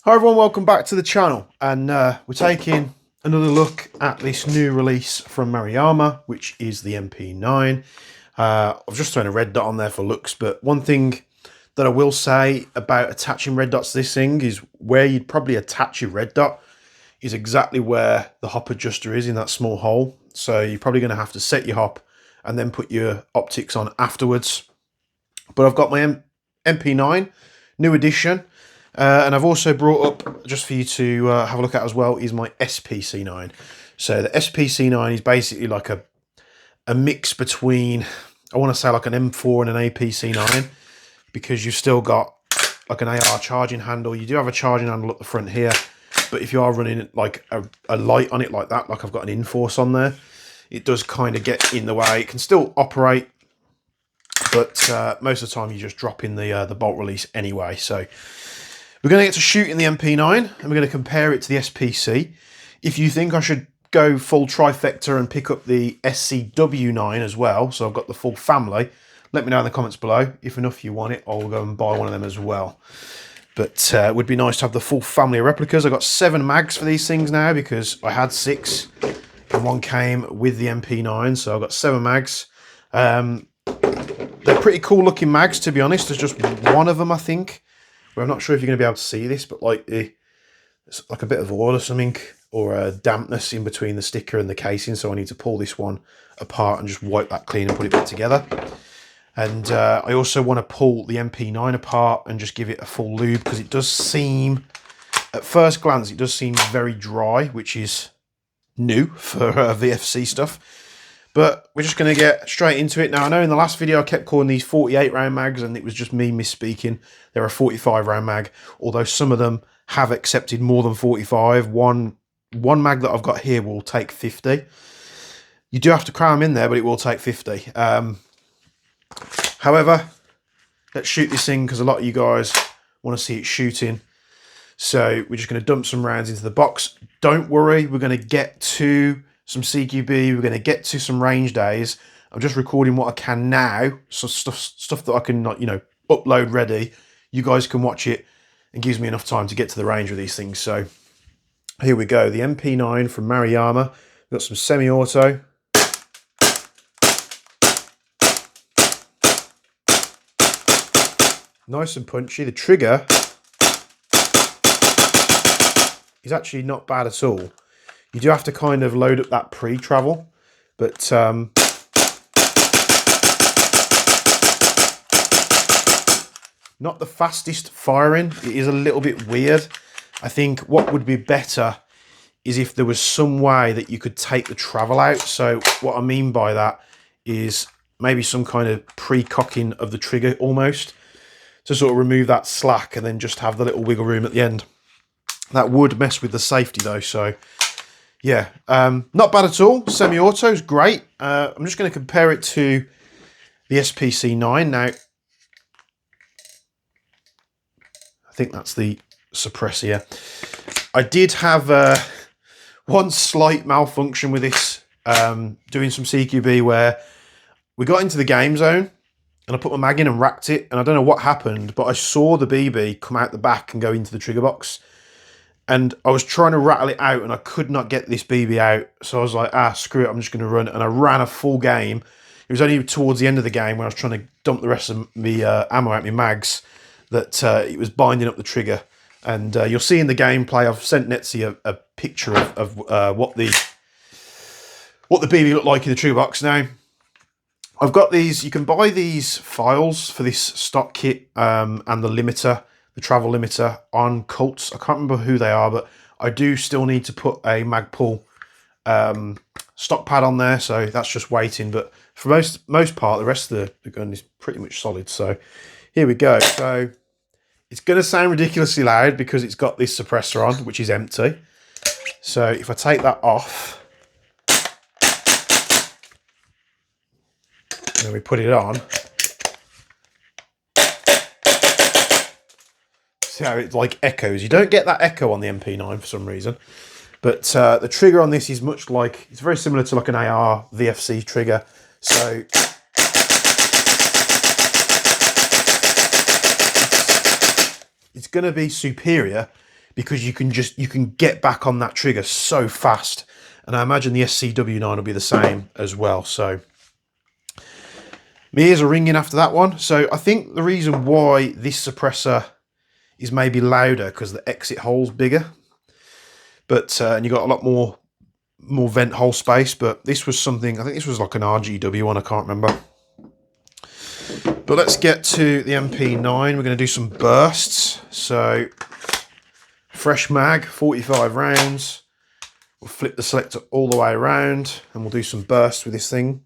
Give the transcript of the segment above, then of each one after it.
Hi everyone, welcome back to the channel, and we're taking another look at this new release from Maruyama, which is the MP9. I've just thrown a red dot on there for looks, but one thing that I will say about attaching red dots to this thing is where you'd probably attach your red dot is exactly where the hop adjuster is in that small hole. So you're probably going to have to set your hop and then put your optics on afterwards. But I've got my MP9, new edition. And I've also brought up, just for you to have a look at as well, is my SPC9. So the SPC9 is basically like a mix between, I want to say like an M4 and an APC9, because you've still got like an AR charging handle. You do have a charging handle at the front here, but if you are running like a light on it like that, like I've got an Inforce on there, it does kind of get in the way. It can still operate, but most of the time you just drop in the bolt release anyway. So we're going to get to shooting the MP9 and we're going to compare it to the SPC. If you think I should go full trifecta and pick up the SCW9 as well, so I've got the full family, let me know in the comments below. If enough you want it, I'll go and buy one of them as well. But it would be nice to have the full family of replicas. I've got 7 mags for these things now because I had 6 and one came with the MP9, so I've got 7 mags. They're pretty cool looking mags, to be honest. There's just one of them, I think, where I'm not sure if you're going to be able to see this, but like it's like a bit of oil or something, or a dampness in between the sticker and the casing, so I need to pull this one apart and just wipe that clean and put it back together. And I also want to pull the MP9 apart and just give it a full lube, because it does seem, at first glance, it does seem very dry, which is new for VFC stuff. But we're just going to get straight into it. Now, I know in the last video I kept calling these 48 round mags, and it was just me misspeaking. They're a 45 round mag, although some of them have accepted more than 45. One mag that I've got here will take 50. You do have to cram in there, but it will take 50. However, let's shoot this thing, because a lot of you guys want to see it shooting. So we're just going to dump some rounds into the box. Don't worry, we're going to get to some CQB, we're going to get to some range days. I'm just recording what I can now, so stuff that I can, you know, upload ready. You guys can watch it, and gives me enough time to get to the range with these things. So here we go, the MP9 from Maruyama. We've got some semi-auto. Nice and punchy. The trigger is actually not bad at all. You do have to kind of load up that pre-travel, but not the fastest firing. It is a little bit weird. I think what would be better is if there was some way that you could take the travel out. So what I mean by that is maybe some kind of pre-cocking of the trigger almost, to sort of remove that slack and then just have the little wiggle room at the end. That would mess with the safety though, so yeah, not bad at all. Semi-auto is great. I'm just going to compare it to the SPC9 now. I think that's the suppressor. I did have one slight malfunction with this, doing some CQB, where we got into the game zone and I put my mag in and racked it, and I don't know what happened, but I saw the BB come out the back and go into the trigger box. And I was trying to rattle it out and I could not get this BB out. So I was like, screw it, I'm just going to run. And I ran a full game. It was only towards the end of the game when I was trying to dump the rest of the ammo out my mags that it was binding up the trigger. And you'll see in the gameplay, I've sent Netzi a picture of what the BB looked like in the trigger box. Now, I've got these, you can buy these files for this stock kit and the limiter, the travel limiter on Cults. I can't remember who they are, but I do still need to put a Magpul stock pad on there, so that's just waiting. But for most part, the rest of the gun is pretty much solid. So here we go. So it's going to sound ridiculously loud because it's got this suppressor on, which is empty. So if I take that off, and then we put it on, see how it like echoes. You don't get that echo on the MP9 for some reason, but the trigger on this is much like, it's very similar to like an AR VFC trigger. So it's going to be superior because you can get back on that trigger so fast. And I imagine the SCW9 will be the same as well. So my ears are ringing after that one. So I think the reason why this suppressor is maybe louder because the exit hole's bigger, but and you got a lot more vent hole space. But this was something, I think this was like an RGW one, I can't remember. But let's get to the MP9. We're going to do some bursts. So fresh mag, 45 rounds. We'll flip the selector all the way around and we'll do some bursts with this thing.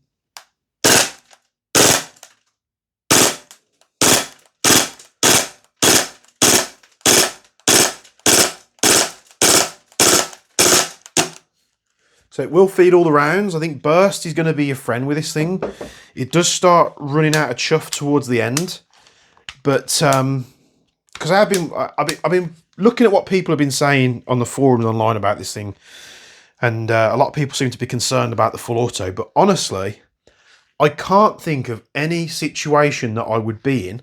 So it will feed all the rounds. I think burst is going to be your friend with this thing. It does start running out of chuff towards the end, but because I've been looking at what people have been saying on the forums online about this thing, and a lot of people seem to be concerned about the full auto. But honestly, I can't think of any situation that I would be in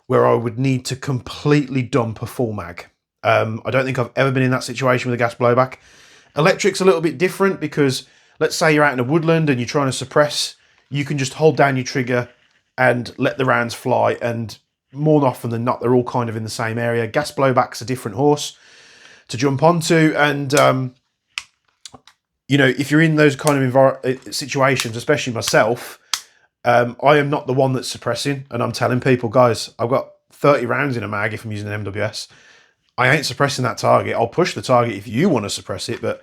where I would need to completely dump a full mag. I don't think I've ever been in that situation with a gas blowback. Electric's a little bit different because let's say you're out in a woodland and you're trying to suppress, you can just hold down your trigger and let the rounds fly, and more often than not they're all kind of in the same area. Gas blowback's a different horse to jump onto, and you know, if you're in those kind of situations, especially myself, I am not the one that's suppressing, and I'm telling people, guys, I've got 30 rounds in a mag if I'm using an MWS. I ain't suppressing that target. I'll push the target if you want to suppress it. But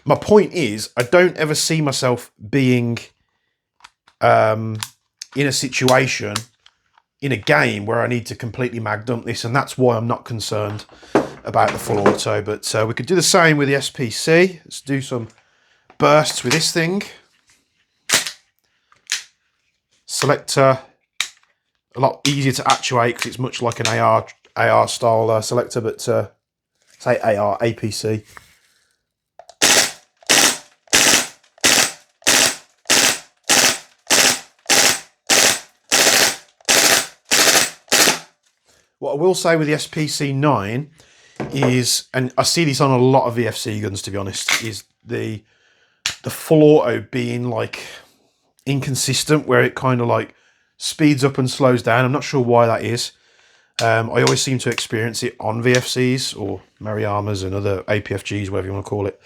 my point is, I don't ever see myself being in a situation, in a game, where I need to completely mag dump this. And that's why I'm not concerned about the full auto. But we could do the same with the SPC. Let's do some bursts with this thing. Selector, a lot easier to actuate because it's much like an AR style selector, but say AR, APC. What I will say with the SPC9 is, and I see this on a lot of VFC guns to be honest, is the full auto being like inconsistent, where it kind of like speeds up and slows down. I'm not sure why that is. I always seem to experience it on VFCs or Mariyamas and other APFGs, whatever you want to call it.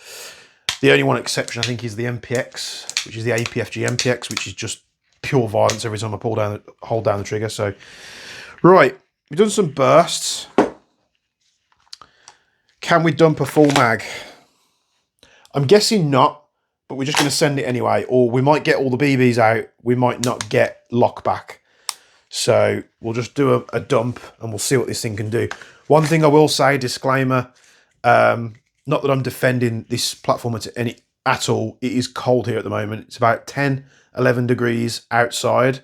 The only one exception I think is the MPX, which is the APFG MPX, which is just pure violence every time I hold down the trigger. So, right, we've done some bursts. Can we dump a full mag? I'm guessing not, but we're just going to send it anyway. Or we might get all the BBs out. We might not get lock back. So we'll just do a dump and we'll see what this thing can do. One thing I will say, disclaimer, not that I'm defending this platform at all. It is cold here at the moment. It's about 10, 11 degrees outside.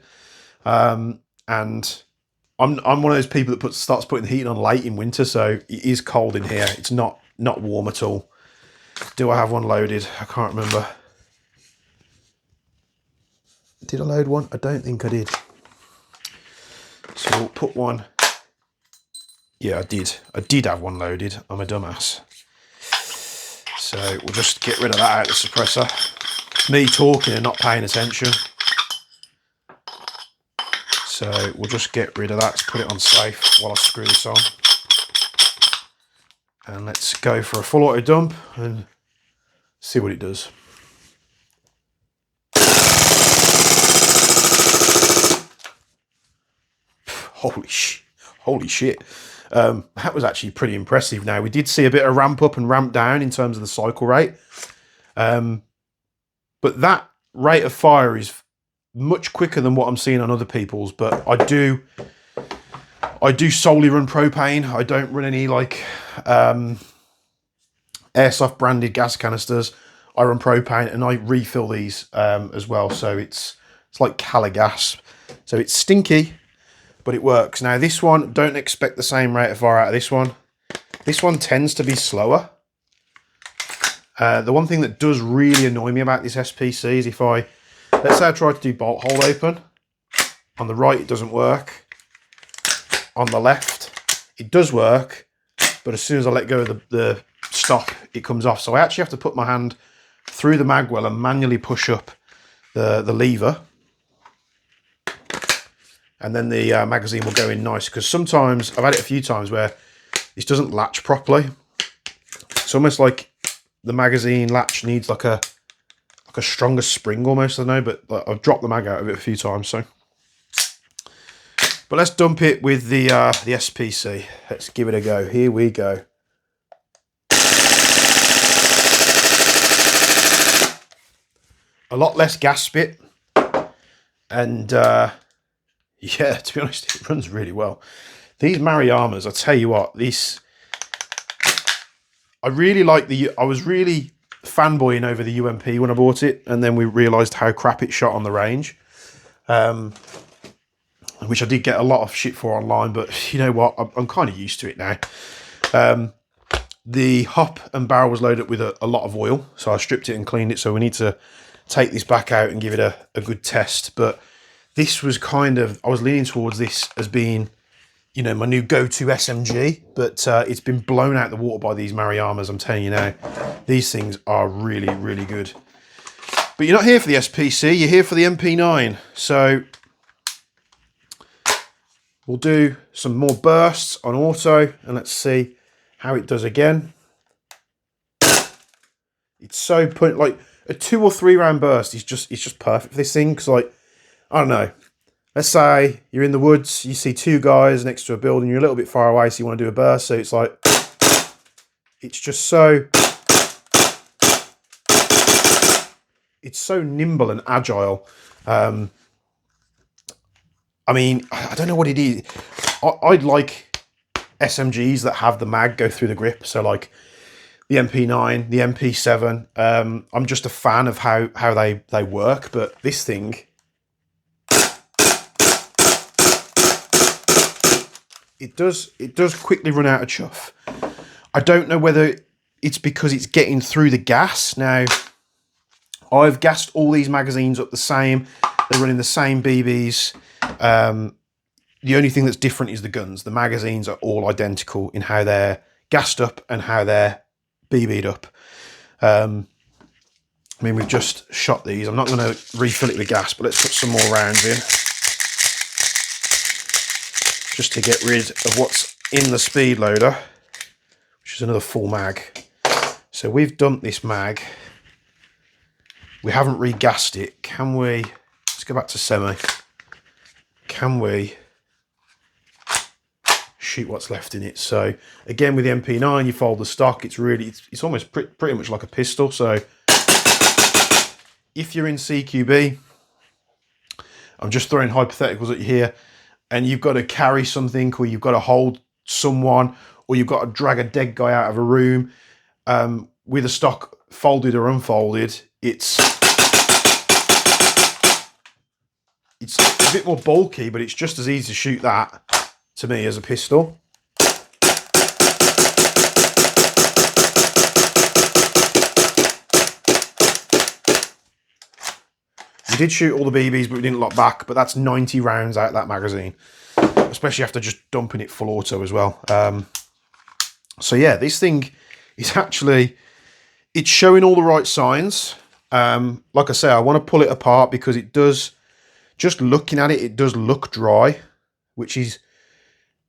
And I'm one of those people that starts putting the heat on late in winter. So it is cold in here. It's not warm at all. Do I have one loaded? I can't remember. Did I load one? I don't think I did. So we'll put one. Yeah, I did. I did have one loaded. I'm a dumbass. So we'll just get rid of that out of the suppressor. It's me talking and not paying attention. So we'll just get rid of that. Let's put it on safe while I screw this on. And let's go for a full auto dump and see what it does. Holy shit. That was actually pretty impressive. Now, we did see a bit of ramp up and ramp down in terms of the cycle rate. But that rate of fire is much quicker than what I'm seeing on other people's. But I do solely run propane. I don't run any like airsoft branded gas canisters. I run propane and I refill these as well. So it's like Cala gas. So it's stinky, but it works. Now this one, don't expect the same rate of fire out of this one. This one tends to be slower. The one thing that does really annoy me about this SPC is if let's say I try to do bolt hold open. On the right, it doesn't work. On the left, it does work, but as soon as I let go of the stop, it comes off. So I actually have to put my hand through the mag well and manually push up the lever, and then the magazine will go in nice, because sometimes, I've had it a few times where this doesn't latch properly. It's almost like the magazine latch needs like a stronger spring almost, I don't know, but like, I've dropped the mag out of it a few times. So, but let's dump it with the SPC. Let's give it a go. Here we go. A lot less gas spit, and yeah, to be honest, it runs really well. These Maruyamas, I tell you what, I really like I was really fanboying over the UMP when I bought it, and then we realised how crap it shot on the range, which I did get a lot of shit for online, but you know what, I'm kind of used to it now. The hop and barrel was loaded up with a lot of oil, so I stripped it and cleaned it, so we need to take this back out and give it a good test. But this was kind of, I was leaning towards this as being, you know, my new go-to SMG, but it's been blown out the water by these Maruyamas, I'm telling you now. These things are really, really good. But you're not here for the SPC, you're here for the MP9. So we'll do some more bursts on auto, and let's see how it does again. It's so like a 2 or 3 round burst is just perfect for this thing, because like, I don't know, let's say you're in the woods, you see 2 guys next to a building, you're a little bit far away, so you want to do a burst, so it's like, it's just so, it's so nimble and agile. I mean, I don't know what it is. I'd like SMGs that have the mag go through the grip, so like the MP9, the MP7. I'm just a fan of how they work, but this thing, it does quickly run out of chuff. I don't know whether it's because it's getting through the gas. Now, I've gassed all these magazines up the same. They're running the same BBs. The only thing that's different is the guns. The magazines are all identical in how they're gassed up and how they're BB'd up. I mean, we've just shot these. I'm not going to refill it with gas, but let's put some more rounds in, just to get rid of what's in the speed loader, which is another full mag. So we've dumped this mag. We haven't regassed it. Can we, let's go back to semi. Can we shoot what's left in it? So again, with the MP9, you fold the stock. It's really, it's almost pretty much like a pistol. So if you're in CQB, I'm just throwing hypotheticals at you here, and you've got to carry something, or you've got to hold someone, or you've got to drag a dead guy out of a room, with a stock folded or unfolded, it's a bit more bulky, but it's just as easy to shoot that, to me, as a pistol. We did shoot all the BBs, but we didn't lock back, but that's 90 rounds out of that magazine, especially after just dumping it full auto as well. So yeah, this thing is actually, it's showing all the right signs. Like I say, I want to pull it apart because it does, just looking at it, it does look dry, which is,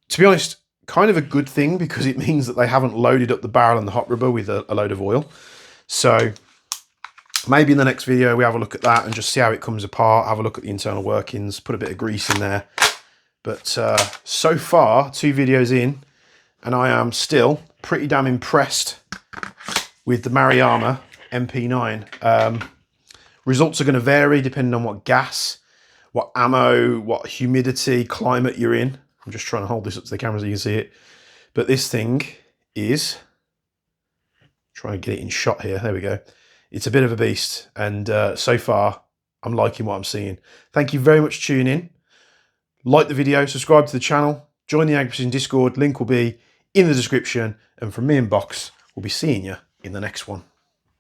to be honest, kind of a good thing, because it means that they haven't loaded up the barrel and the hot rubber with a load of oil. So maybe in the next video we have a look at that and just see how it comes apart, have a look at the internal workings, put a bit of grease in there. But so far, 2 videos in, and I am still pretty damn impressed with the Maruyama MP9. Results are going to vary depending on what gas, what ammo, what humidity, climate you're in. I'm just trying to hold this up to the camera so you can see it. But this thing is, trying to get it in shot here. There we go. It's a bit of a beast. And so far, I'm liking what I'm seeing. Thank you very much for tuning in. Like the video, subscribe to the channel, join the Ag Precision Discord. Link will be in the description. And from me and Box, we'll be seeing you in the next one.